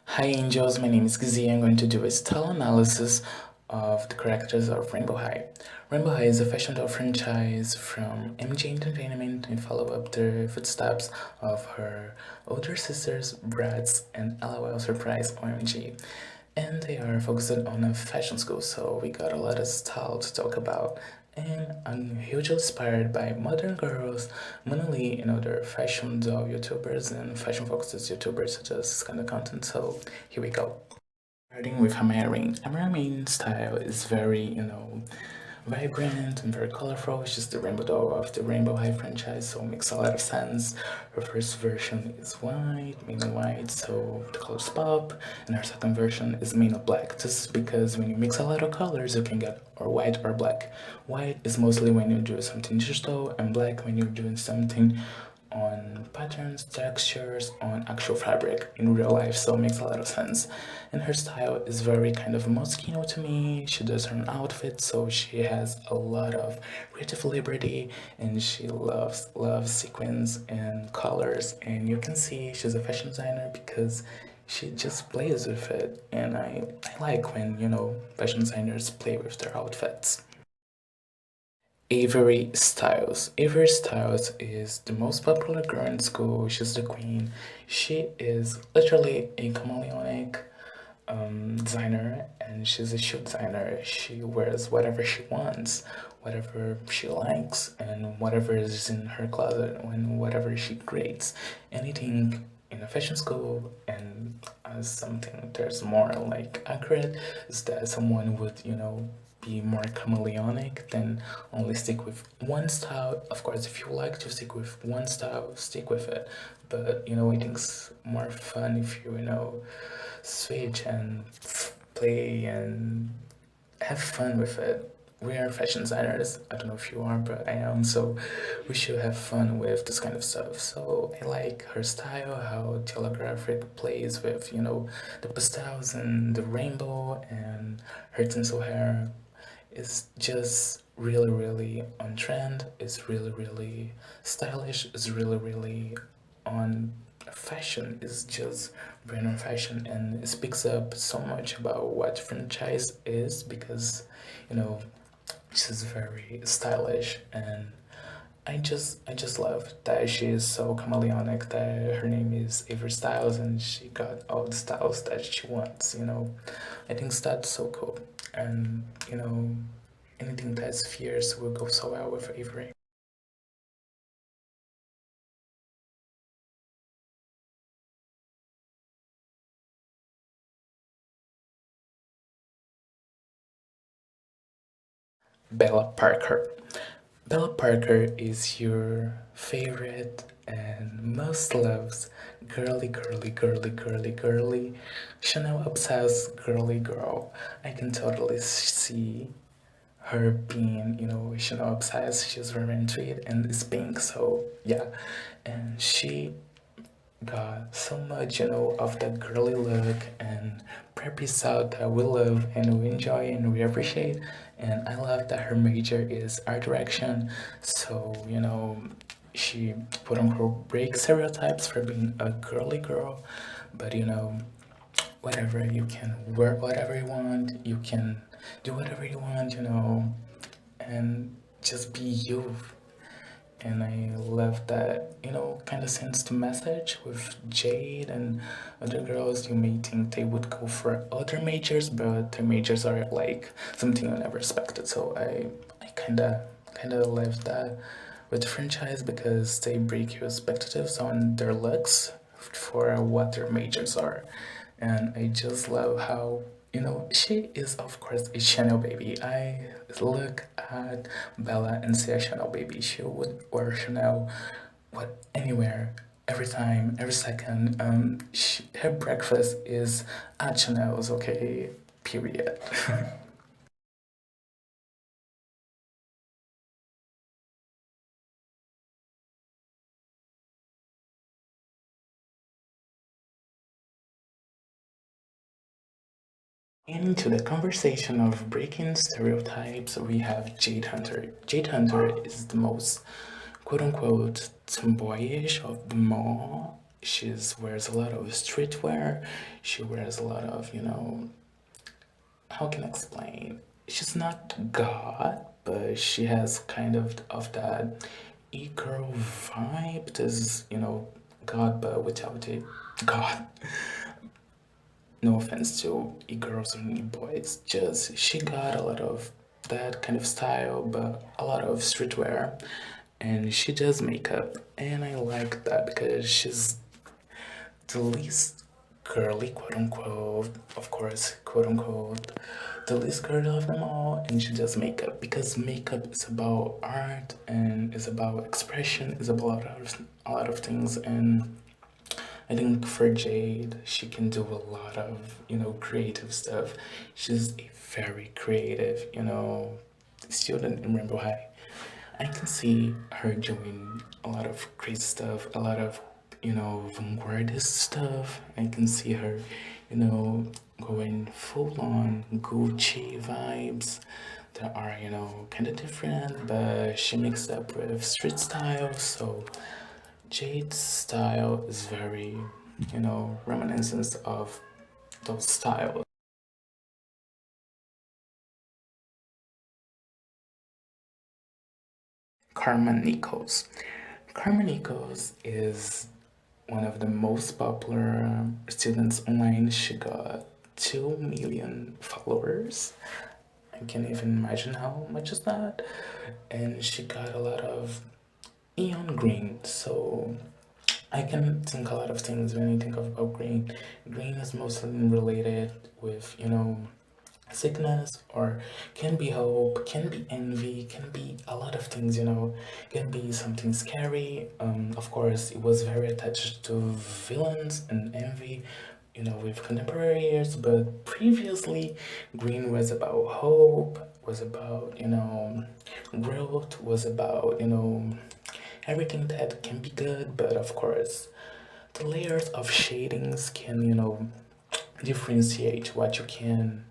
Hi angels, my name is Gizzy. I'm going to do a style analysis of the characters of Rainbow High. Rainbow High is a fashion doll franchise from MJ Entertainment and follow up the footsteps of her older sisters, Bratz and LOL Surprise OMG. And they are focused on a fashion school, so we got a lot of style to talk about. And I'm hugely inspired by Modern Gurlz, Mina and other fashion doll YouTubers and fashion focused YouTubers such as this kind of content. So here we go. Starting with Amarin. Amarin's style is very, vibrant and very colorful. It's just the rainbow doll of the Rainbow High franchise, so it makes a lot of sense. Her first version is white, mainly white, so the colors pop, and her second version is mainly black. This is because when you mix a lot of colors, you can get or white or black. White is mostly when you do something digital, and black when you're doing something on patterns, textures, on actual fabric in real life, so it makes a lot of sense. And her style is very kind of Moschino to me. She does her own outfits, so she has a lot of creative liberty, and she loves sequins and colors. And you can see she's a fashion designer because she just plays with it, and I like when fashion designers play with their outfits. Avery Styles. Avery Styles is the most popular girl in school. She's the queen. She is literally a chameleonic designer, and she's a shoe designer. She wears whatever she wants, whatever she likes, and whatever is in her closet, and whatever she creates. Anything in a fashion school, and as something there's more like accurate is that someone would be more chameleonic than only stick with one style. Of course, if you like to stick with one style, stick with it. But I think it's more fun if you switch and play and have fun with it. We are fashion designers. I don't know if you are, but I am. So we should have fun with this kind of stuff. So I like her style, how telegraphic plays with, the pastels and the rainbow and her tinsel hair. It's just really, really on trend. It's really, really stylish. It's really, really on fashion. It's just brand on fashion, and it speaks up so much about what franchise is because, you know, she's very stylish, and I just love that she is so chameleonic. That her name is Avery Styles, and she got all the styles that she wants. I think that's so cool, and anything that's fierce will go so well with Avery. Bella Parker. Bella Parker is your favorite and most loved girly, girly, girly, girly, girly, Chanel obsessed girly girl. I can totally see her being, Chanel obsessed. She's very into it, and it's pink, so yeah. And she got so much, of that girly look and preppy style that we love and we enjoy and we appreciate. And I love that her major is art direction. So, she quote unquote breaks stereotypes for being a girly girl. But, whatever, you can wear whatever you want, you can do whatever you want, and just be you. And I love that, kind of sends the message with Jade and other girls. You may think they would go for other majors, but their majors are like something I never expected. So I kinda love that with the franchise because they break your expectations on their looks for what their majors are. And I just love how she is, of course, a Chanel baby. I look at Bella and say a Chanel baby. She would wear Chanel, anywhere, every time, every second. Her breakfast is at Chanel's, okay, period. Into the conversation of breaking stereotypes, we have Jade Hunter. Jade Hunter is the most quote unquote tomboyish of them all. She wears a lot of streetwear. She wears a lot of, how can I explain? She's not God, but she has kind of that e-girl vibe. There's, God, but without it. God. No offense to e-girls and e-boys, just she got a lot of that kind of style, but a lot of streetwear, and she does makeup, and I like that because she's the least girly, quote unquote, of course, quote unquote, the least girly of them all, and she does makeup because makeup is about art and is about expression, is about a lot of things, and I think for Jade, she can do a lot of, creative stuff. She's a very creative, student in Rainbow High. I can see her doing a lot of crazy stuff, a lot of, vanguardist stuff. I can see her, going full on Gucci vibes that are, kind of different, but she mixed up with street style. So Jade's style is very, reminiscent of those styles. Carmen Nichols. Carmen Nichols is one of the most popular students online. She got 2 million followers. I can't even imagine how much is that. And she got a lot of neon green. So I can think a lot of things when I think about green. Green is mostly related with, sickness, or can be hope, can be envy, can be a lot of things, can be something scary. Of course, it was very attached to villains and envy, with contemporary years, but previously, green was about hope, was about, growth, was about, everything that can be good, but of course, the layers of shadings can, differentiate what you can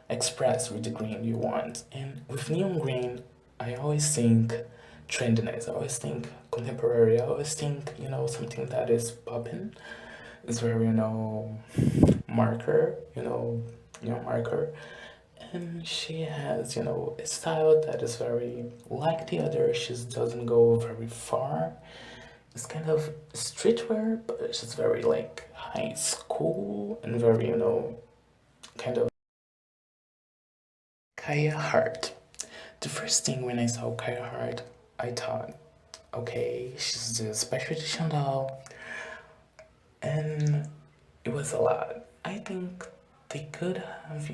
express with the green you want. And with neon green, I always think trendiness, I always think contemporary, I always think, something that is popping. It's very, marker, marker. And she has, a style that is very like the other. She doesn't go very far. It's kind of streetwear, but it's just very like high school and very, kind of Kaya Hart. The first thing when I saw Kaya Hart, I thought, okay, she's the special edition doll, and it was a lot. I think they could have,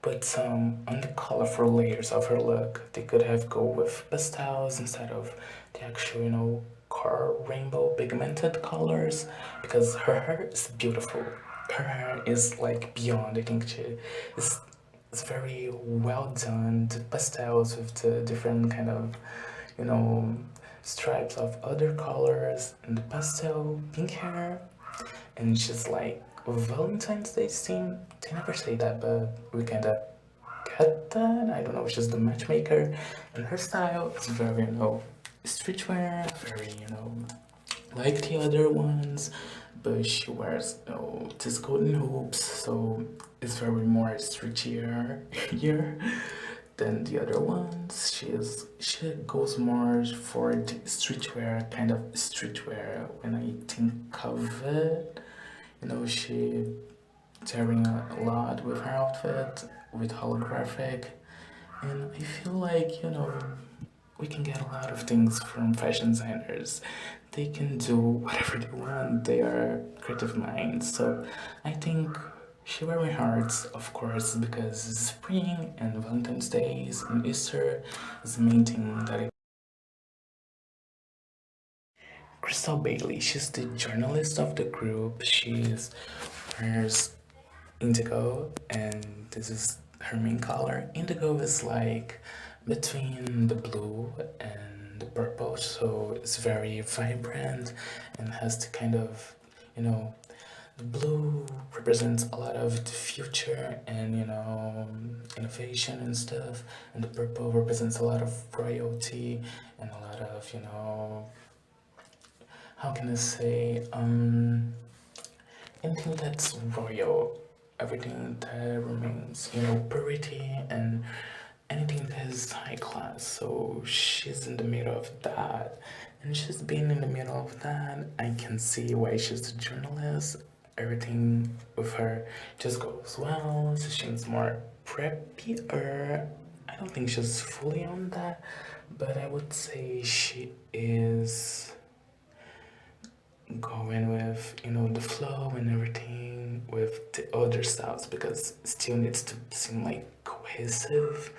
put some on the colorful layers of her look. They could have go with pastels instead of the actual, car rainbow pigmented colors, because her hair is beautiful. Her hair is like beyond. I think it's very well done. The pastels with the different kind of, you know, stripes of other colors and the pastel pink hair, and she's like Valentine's Day theme. They never say that, but we kind of get that. I don't know. She's the matchmaker, and her style is very, streetwear, very, like the other ones, but she wears, these golden hoops, so it's very more streetier here than the other ones. She goes more for the streetwear, kind of streetwear when I think of it. She tearing a lot with her outfit, with holographic, and I feel like, we can get a lot of things from fashion designers. They can do whatever they want. They are creative minds. So I think she wearing hearts, of course, because spring and Valentine's Days and Easter is the main thing that I. Crystal Bailey, she's the journalist of the group. She's wears indigo, and this is her main color. Indigo is like between the blue and the purple, so it's very vibrant and has the kind of, the blue represents a lot of the future and, innovation and stuff, and the purple represents a lot of royalty and a lot of, how can I say, anything that's royal, everything that remains, purity and anything that is high class. So she's in the middle of that. And she's been in the middle of that. I can see why she's a journalist. Everything with her just goes well. So she's more preppier. I don't think she's fully on that, but I would say she is going with the flow and everything with the other styles because it still needs to seem like cohesive.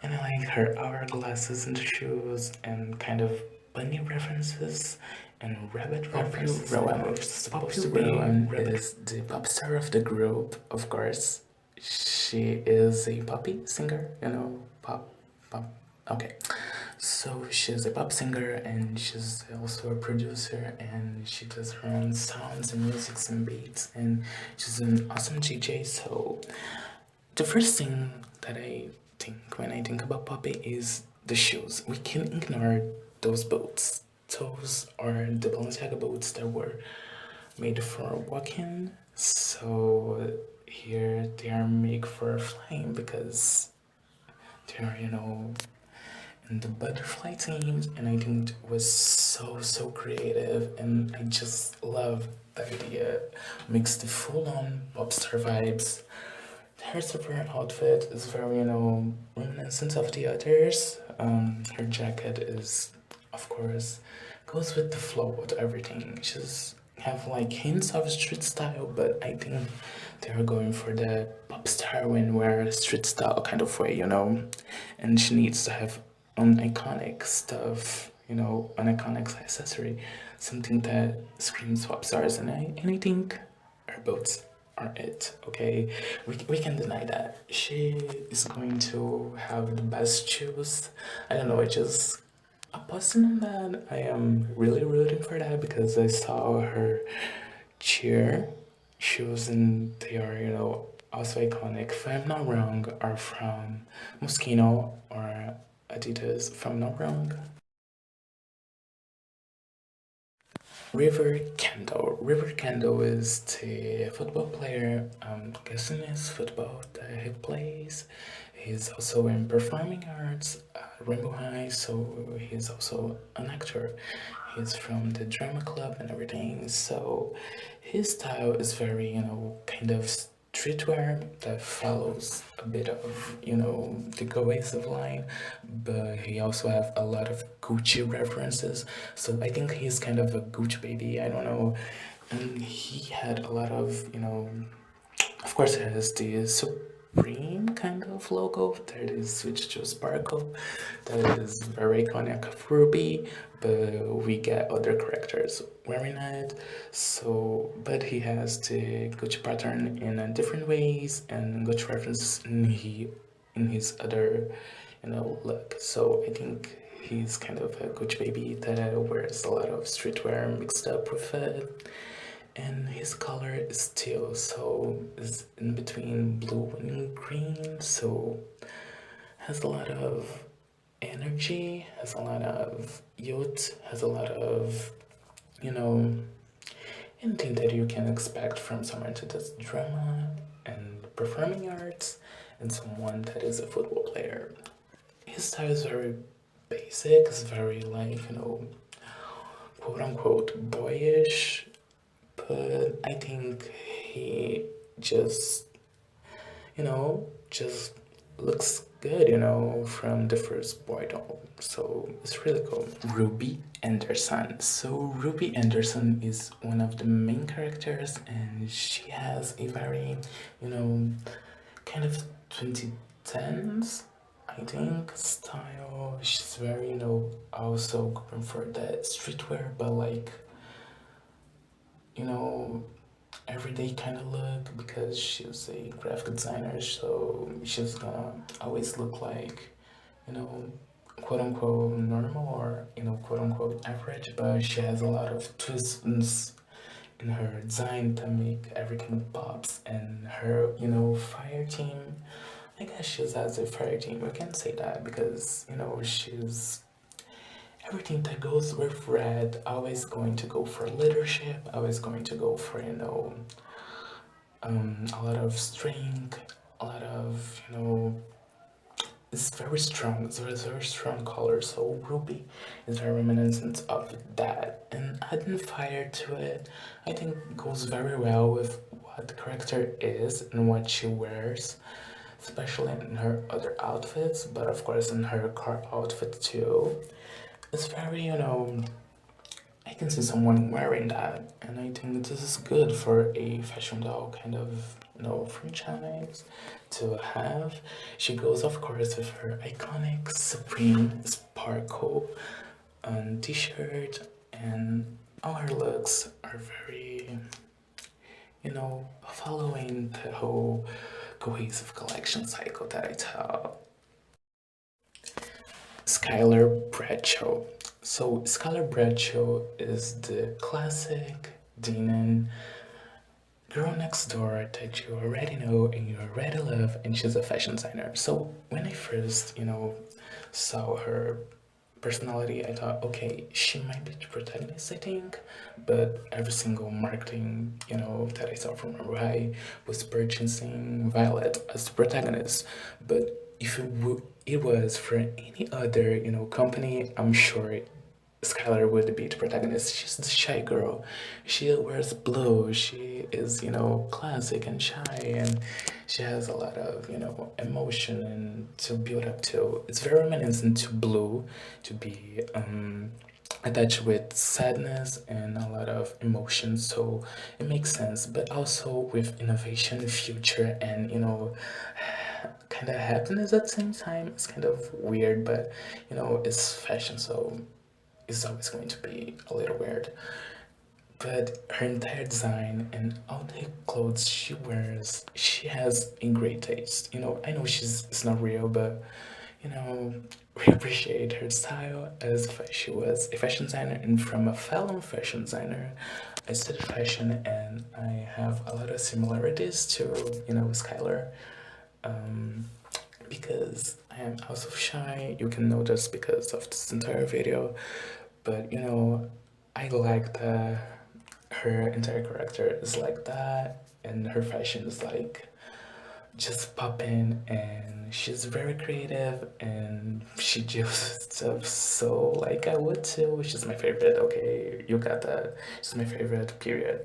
And I like her hourglasses and shoes and kind of bunny references and rabbit references. Rowan is supposed to be. Rowan is the pop star of the group, of course. She is a poppy singer, pop. Okay, so she's a pop singer and she's also a producer and she does her own sounds and musics and beats and she's an awesome DJ. So the first thing that I think when I think about Poppy is the shoes. We can ignore those boots. Those are the Balenciaga boots that were made for walking. So here they are made for flying because they are, in the butterfly teams, and I think it was so creative, and I just love the idea. Makes the full-on pop star vibes. Her super outfit is very, reminiscent of the others. Her jacket is, of course, goes with the flow with everything. She's have like hints of street style, but I think they're going for the pop star when wear street style kind of way, And she needs to have an iconic stuff, an iconic accessory, something that screams pop stars, and I think her boots are it. Okay, we can deny that she is going to have the best shoes. I don't know. I just a person on that. I am really rooting for that because I saw her cheer shoes and they are also iconic. If I'm not wrong, are from Moschino or Adidas. If I'm not wrong. River Kendall. River Kendall is the football player. I'm guessing it's football that he plays. He's also in performing arts at Rainbow High, so he's also an actor. He's from the drama club and everything. So his style is very, kind of streetwear that follows a bit of, the cohesive line, but he also have a lot of Gucci references. So I think he's kind of a Gucci baby. I don't know. And he had a lot of, of course, it has the Supreme kind of logo that is switched to Sparkle. That is very iconic of Ruby, but we get other characters wearing it. So, but he has the Gucci pattern in different ways and Gucci references in his other, look. So I think he's kind of a Gucci baby that wears a lot of streetwear mixed up with it, and his color is teal, so it's in between blue and green, so has a lot of energy, has a lot of youth, has a lot of, you know, anything that you can expect from someone that does drama and performing arts and someone that is a football player. His style is very basic, it's very like, quote unquote boyish, but I think he just, just looks good, from the first boy doll. So it's really cool. Ruby Anderson. So Ruby Anderson is one of the main characters, and she has a very, kind of 2010s, I think, style. She's very, also going for the streetwear, but like, you know, everyday kind of look because she's a graphic designer, so she's gonna always look like, you know, quote unquote normal or, quote unquote average, but she has a lot of twists in her design to make everything pops. And her, fire team, I guess she's as a fire team, we can say that because, she's everything that goes with red, always going to go for leadership, always going to go for, a lot of strength, a lot of, it's very strong. It's a very strong color. So ruby is very reminiscent of that, and adding fire to it, I think goes very well with what the character is and what she wears, especially in her other outfits, but of course in her car outfit too. It's very, I can see someone wearing that, and I think this is good for a fashion doll kind of, franchise to have. She goes, of course, with her iconic Supreme Sparkle t-shirt, and all her looks are very, following the whole cohesive collection cycle that I tell. Skyler Bradshaw. So Skyler Bradshaw is the classic demon girl next door that you already know and you already love, and she's a fashion designer. So when I first, saw her personality, I thought, okay, she might be the protagonist, I think, but every single marketing, that I saw from her, I was purchasing Violet as the protagonist. But if it was for any other, company, I'm sure Skylar would be the protagonist. She's the shy girl. She wears blue. She is, classic and shy, and she has a lot of, emotion and to build up to. It's very reminiscent to blue, to be attached with sadness and a lot of emotion. So it makes sense, but also with innovation, future, and kind of happiness at the same time. It's kind of weird, but it's fashion, so is always going to be a little weird. But her entire design and all the clothes she wears, she has in great taste. I know it's not real, but you know, we appreciate her style as she was a fashion designer, and from a fellow fashion designer, I studied fashion, and I have a lot of similarities to Skylar. Um, because I am also shy. You can notice because of this entire video, but I like that her entire character is like that, and her fashion is like just popping, and she's very creative, and she just stuff so like I would too. She's my favorite. Okay, you got that. She's my favorite. Period.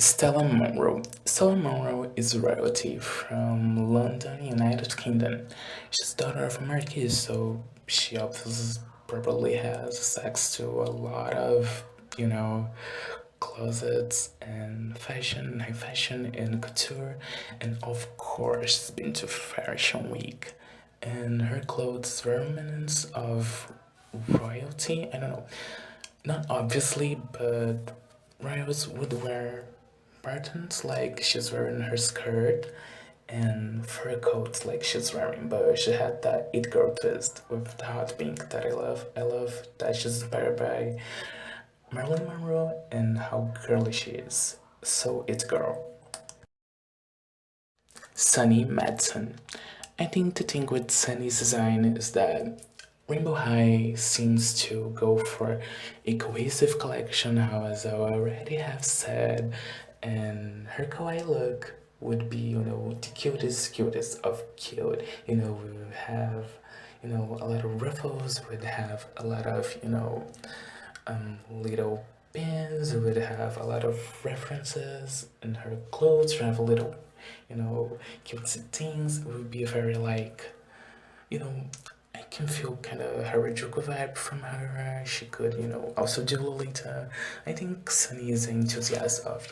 Stella Monroe. Stella Monroe is royalty from London, United Kingdom. She's daughter of a marquis, so she obviously probably has access to a lot of, you know, closets and fashion, high fashion and couture, and of course been to Fashion Week. And her clothes remnants of royalty. I don't know, not obviously, but royals would wear buttons like she's wearing her skirt and fur coats like she's wearing, but she had that it girl twist with the hot pink that I love. I love that she's inspired by Marilyn Monroe and how girly she is. So it girl. Sunny Madsen. I think the thing with Sunny's design is that Rainbow High seems to go for a cohesive collection, how as I already have said, and her kawaii look would be, the cutest of cute. We would have, a lot of ruffles, would have a lot of, little pins, would have a lot of references in her clothes, have a little, cutesy things. It would be very like, you know, I can feel kind of Harajuku vibe from her. She could, also do Lolita. I think Sunny is an enthusiast of,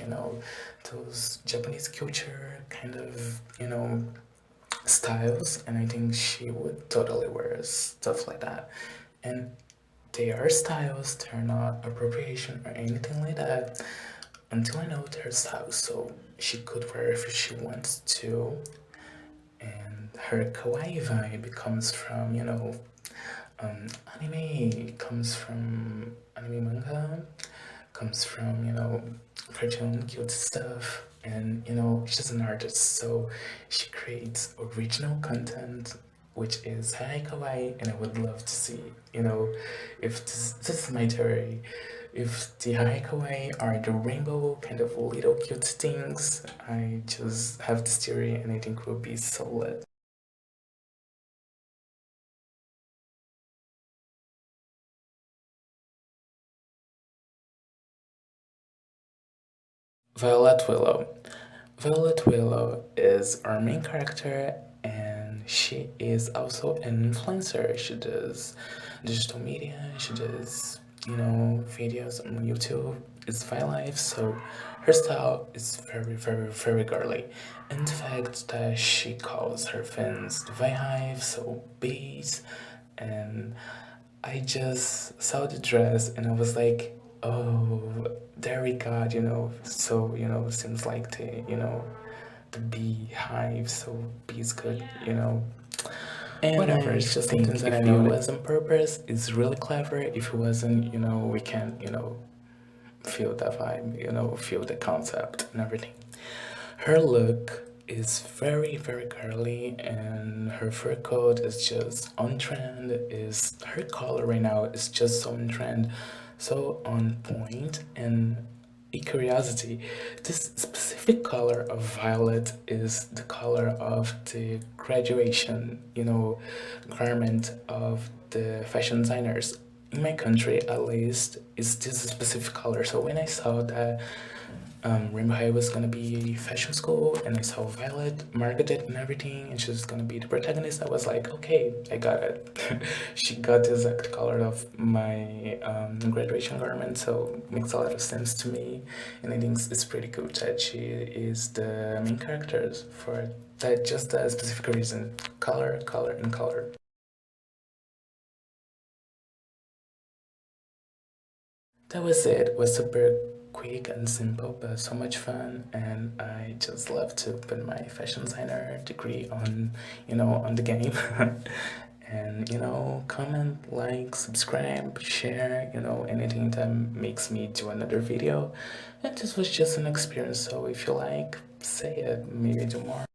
those Japanese culture kind of, styles, and I think she would totally wear stuff like that. And they are styles, they're not appropriation or anything like that. Until I know their styles, so she could wear if she wants to. And her kawaii vibe comes from, anime, comes from anime manga, comes from, cartoon cute stuff. And, she's an artist, so she creates original content which is high kawaii, and I would love to see, if this is my theory, if the high kawaii are the rainbow kind of little cute things. I just have this theory, and I think will be so lit. Violet Willow. Violet Willow is our main character, and she is also an influencer. She does digital media, she does, videos on YouTube. It's Vi Life, so her style is very, very, very girly. And the fact that she calls her fans the Vi Hive, so bees, and I just saw the dress and I was like, oh, there we got, so, seems like the beehive, so bees could, and whatever, it's just something that I know. If it was on purpose, it's really clever. If it wasn't, we can, feel that vibe, feel the concept and everything. Her look is very, very girly, and her fur coat is just on trend. Is her color right now is just so on trend, so on point. And a curiosity, this specific color of violet is the color of the graduation, garment of the fashion designers. In my country, at least, is this specific color. So when I saw that Rainbow High was gonna be fashion school, and I saw Violet marketed and everything, and she's gonna be the protagonist. I was like, okay, I got it. She got the exact color of my graduation garment, so it makes a lot of sense to me. And I think it's pretty cool that she is the main character for that, just a specific reason: color, color, and color. That was it. It was super quick and simple, but so much fun. And I just love to put my fashion designer degree on, on the game. And, comment, like, subscribe, share, anything that makes me do another video. And this was just an experience. So if you like, say it, maybe do more.